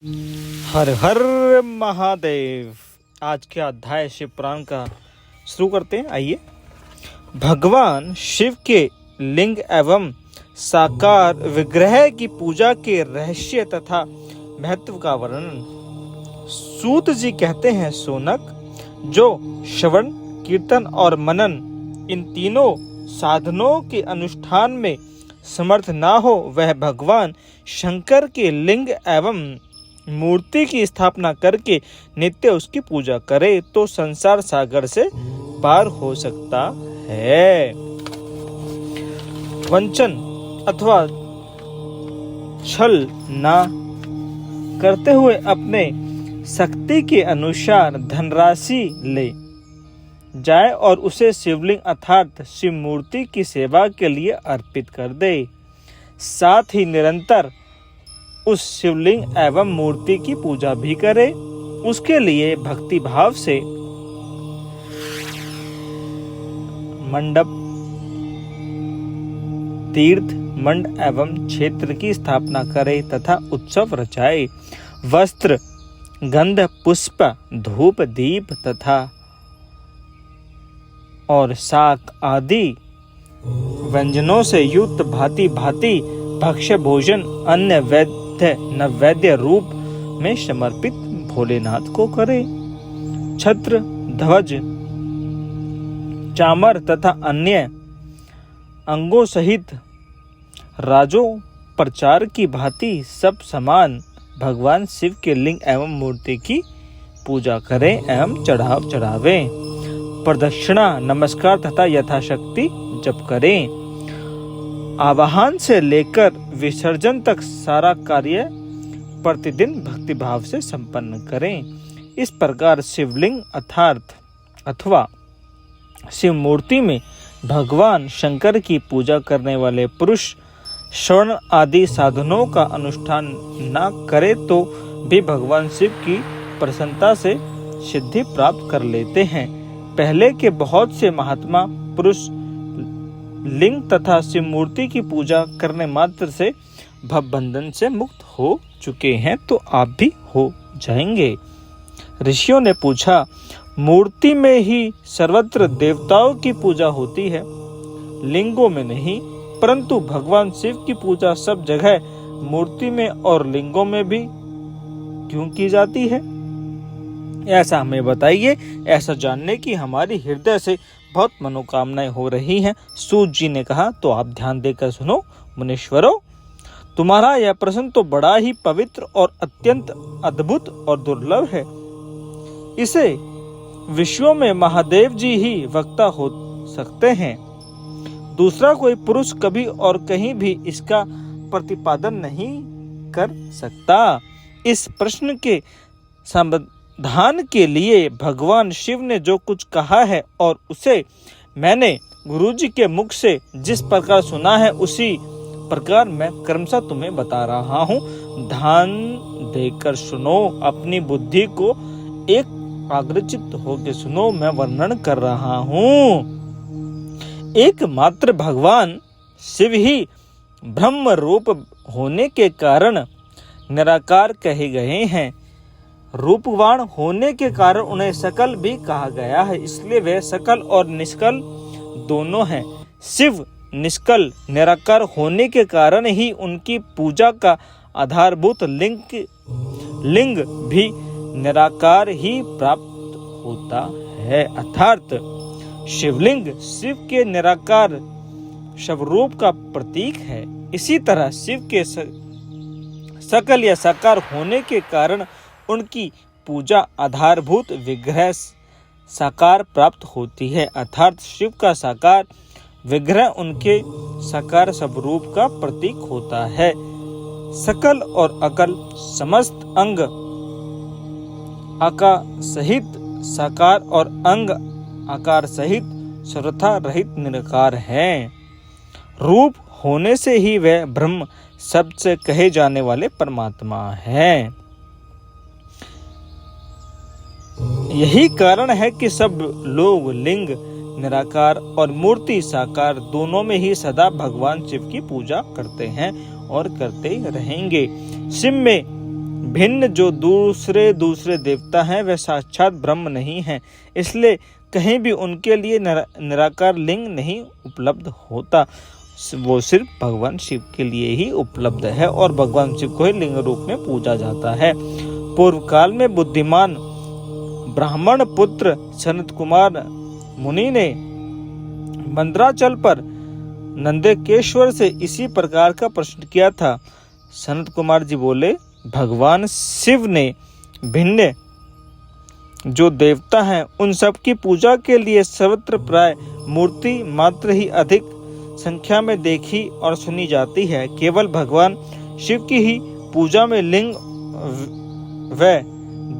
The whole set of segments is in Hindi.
हर हर महादेव। आज के अध्याय शिव पुराण का शुरू करते हैं। आइए। भगवान शिव के लिंग एवं साकार विग्रह की पूजा के रहस्य तथा महत्व का वर्णन। सूत जी कहते हैं, सोनक, जो श्रवण, कीर्तन और मनन इन तीनों साधनों के अनुष्ठान में समर्थ ना हो, वह भगवान शंकर के लिंग एवं मूर्ति की स्थापना करके नित्य उसकी पूजा करे तो संसार सागर से पार हो सकता है। वंचन अथवा छल ना करते हुए अपने शक्ति के अनुसार धनराशि ले जाए और उसे शिवलिंग अर्थात शिव मूर्ति की सेवा के लिए अर्पित कर दे। साथ ही निरंतर उस शिवलिंग एवं मूर्ति की पूजा भी करे। उसके लिए भक्ति भाव से मंडप, तीर्थ मंड एवं क्षेत्र की स्थापना करे तथा उत्सव रचाए। वस्त्र, गंध, पुष्प, धूप, दीप तथा और शाक आदि व्यंजनों से युक्त भांति भांति भक्ष्य भोजन अन्य नैवेद्य रूप में समर्पित भोलेनाथ को करे। छत्र, ध्वज, चामर तथा अन्य अंगों सहित राजो प्रचार की भांति सब समान भगवान शिव के लिंग एवं मूर्ति की पूजा करें एवं चढ़ाव चढ़ावे। प्रदक्षिणा, नमस्कार तथा यथाशक्ति जप करें। आवाहन से लेकर विसर्जन तक सारा कार्य प्रतिदिन भक्तिभाव से संपन्न करें। इस प्रकार शिवलिंग अथवा शिव मूर्ति में भगवान शंकर की पूजा करने वाले पुरुष श्रवण आदि साधनों का अनुष्ठान न करे तो भी भगवान शिव की प्रसन्नता से सिद्धि प्राप्त कर लेते हैं। पहले के बहुत से महात्मा पुरुष लिंग तथा शिव मूर्ति की पूजा करने मात्र से भवबंधन से मुक्त हो चुके हैं, तो आप भी हो जाएंगे। ऋषियों ने पूछा, मूर्ति में ही सर्वत्र देवताओं की पूजा होती है, लिंगों में नहीं, परंतु भगवान शिव की पूजा सब जगह मूर्ति में और लिंगों में भी क्यों की जाती है? ऐसा हमें बताइए। ऐसा जानने की हमारी हृदय से बहुत मनोकामनाएं हो रही हैं। सूत जी ने कहा, तो आप ध्यान देकर सुनो मुनीश्वरों, तुम्हारा यह प्रश्न तो बड़ा ही पवित्र और अत्यंत अद्भुत और दुर्लभ है। इसे विश्व में महादेव जी ही वक्ता हो सकते हैं। दूसरा कोई पुरुष कभी और कहीं भी इसका प्रतिपादन नहीं कर सकता। इस प्रश्न के समाधान के लिए भगवान शिव ने जो कुछ कहा है और उसे मैंने गुरुजी के मुख से जिस प्रकार सुना है, उसी प्रकार मैं क्रमशः तुम्हें बता रहा हूँ। ध्यान देकर सुनो, अपनी बुद्धि को एकाग्रचित्त होकर सुनो, मैं वर्णन कर रहा हूँ। एकमात्र भगवान शिव ही ब्रह्म रूप होने के कारण निराकार कहे गए हैं। रूपवान होने के कारण उन्हें सकल भी कहा गया है, इसलिए वे सकल और निष्कल दोनों हैं। शिव निष्कल निराकार होने के कारण ही उनकी पूजा का आधारभूत लिंग भी निराकार ही प्राप्त होता है, अर्थात शिवलिंग शिव के निराकार स्वरूप का प्रतीक है। इसी तरह शिव के सकल या साकार होने के कारण उनकी पूजा आधारभूत विग्रह साकार प्राप्त होती है, अर्थात शिव का साकार विग्रह उनके साकार स्वरूप का प्रतीक होता है। सकल और अकल समस्त अंग आकार सहित साकार और अंग आकार सहित सर्वथा रहित निराकार हैं। रूप होने से ही वह ब्रह्म शब्द से कहे जाने वाले परमात्मा हैं। यही कारण है कि सब लोग लिंग निराकार और मूर्ति साकार दोनों में ही सदा भगवान शिव की पूजा करते हैं और करते रहेंगे। शिव में भिन्न जो दूसरे देवता हैं वे साक्षात ब्रह्म नहीं हैं, इसलिए कहीं भी उनके लिए निराकार लिंग नहीं उपलब्ध होता। वो सिर्फ भगवान शिव के लिए ही उपलब्ध है और भगवान शिव को ही लिंग रूप में पूजा जाता है। पूर्व काल में बुद्धिमान ब्राह्मण पुत्र सनत कुमार मुनि ने मंदराचल पर नंदकेश्वर से इसी प्रकार का प्रश्न किया था। सनत कुमार जी बोले, भगवान शिव ने भिन्न जो देवता हैं उन सब की पूजा के लिए सर्वत्र प्राय मूर्ति मात्र ही अधिक संख्या में देखी और सुनी जाती है। केवल भगवान शिव की ही पूजा में लिंग व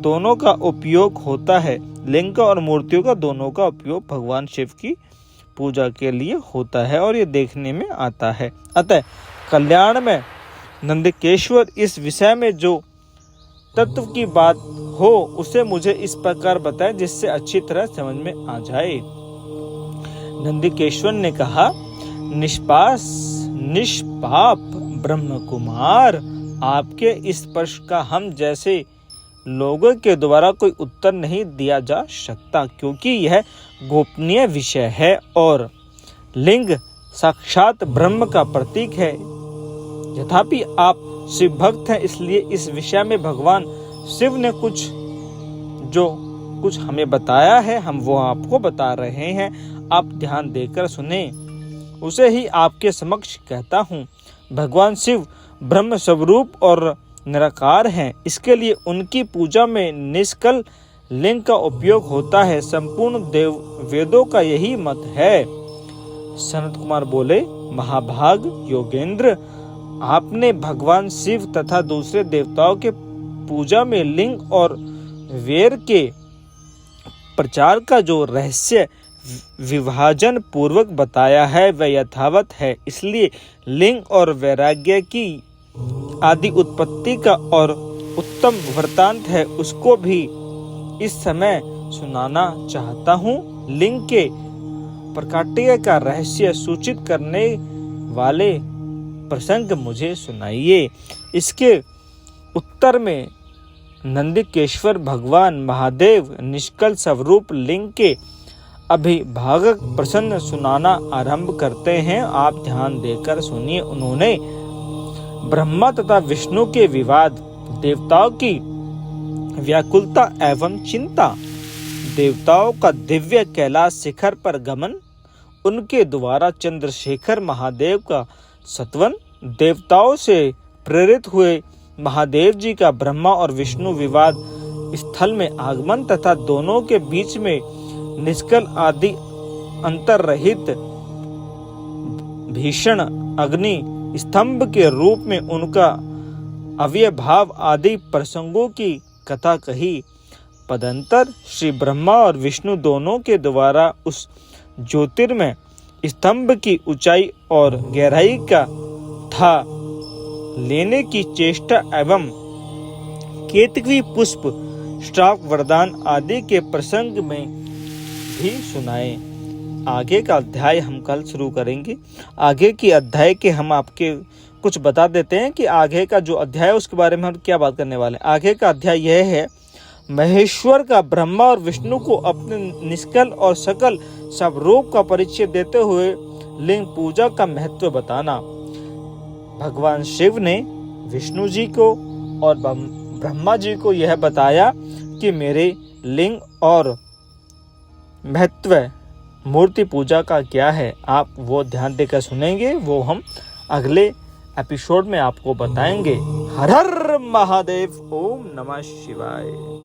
दोनों का उपयोग होता है। लिंग का और मूर्तियों का दोनों का उपयोग भगवान शिव की पूजा के लिए होता है और ये देखने में आता है। अतः कल्याण में नंदकेश्वर इस विषय में जो तत्व की बात हो उसे मुझे इस प्रकार बताएं जिससे अच्छी तरह समझ में आ जाए। नंदकेश्वर ने कहा, निष्पाप ब्रह्म कुमार, आपके इस प्रश्न का हम जैसे लोगों के द्वारा कोई उत्तर नहीं दिया जा सकता, क्योंकि यह गोपनीय विषय है और लिंग साक्षात ब्रह्म का प्रतीक है। यद्यपि आप शिव भक्त हैं, इसलिए इस विषय में भगवान शिव ने कुछ हमें बताया है, हम वो आपको बता रहे हैं। आप ध्यान देकर सुने, उसे ही आपके समक्ष कहता हूँ। भगवान शिव ब्रह्म स्वरूप और निराकार हैं, इसके लिए उनकी पूजा में निष्कल लिंग का उपयोग होता है। संपूर्ण वेदों का यही मत है। सनत कुमार बोले, महाभाग योगेंद्र, आपने भगवान शिव तथा दूसरे देवताओं के पूजा में लिंग और वेर के प्रचार का जो रहस्य विभाजन पूर्वक बताया है वह यथावत है। इसलिए लिंग और वैराग्य की आदि उत्पत्ति का और उत्तम वृत्तांत है, उसको भी इस समय सुनाना चाहता हूँ। लिंग के प्रकाट्य का रहस्य सूचित करने वाले प्रसंग मुझे सुनाइए। इसके उत्तर में नंदकेश्वर भगवान महादेव निष्कल स्वरूप लिंग के अभिभावक प्रसंग सुनाना आरंभ करते हैं। आप ध्यान देकर सुनिए। उन्होंने ब्रह्मा तथा विष्णु के विवाद, देवताओं की व्याकुलता एवं चिंता, देवताओं का दिव्य कैलाश शिखर पर गमन, उनके द्वारा चंद्रशेखर महादेव का सत्वन, देवताओं से प्रेरित हुए महादेव जी का ब्रह्मा और विष्णु विवाद स्थल में आगमन तथा दोनों के बीच में निष्कल आदि अंतर रहित भीषण अग्नि स्तंभ के रूप में उनका अव्यभाव आदि प्रसंगों की कथा कही। पदंतर श्री ब्रह्मा और विष्णु दोनों के द्वारा उस ज्योतिर्मय स्तंभ की ऊंचाई और गहराई का था लेने की चेष्टा एवं केतकी पुष्प श्राप वरदान आदि के प्रसंग में भी सुनाए। आगे का अध्याय हम कल शुरू करेंगे। आगे की अध्याय के हम आपके कुछ बता देते हैं कि आगे का जो अध्याय है उसके बारे में हम क्या बात करने वाले हैं। आगे का अध्याय यह है, महेश्वर का ब्रह्मा और विष्णु को अपने निष्कल और सकल स्वरूप का परिचय देते हुए लिंग पूजा का महत्व बताना। भगवान शिव ने विष्णु जी को और ब्रह्मा जी को यह बताया कि मेरे लिंग और महत्व मूर्ति पूजा का क्या है। आप वो ध्यान देकर सुनेंगे, वो हम अगले एपिसोड में आपको बताएंगे। हर हर महादेव, ओम नमः शिवाय।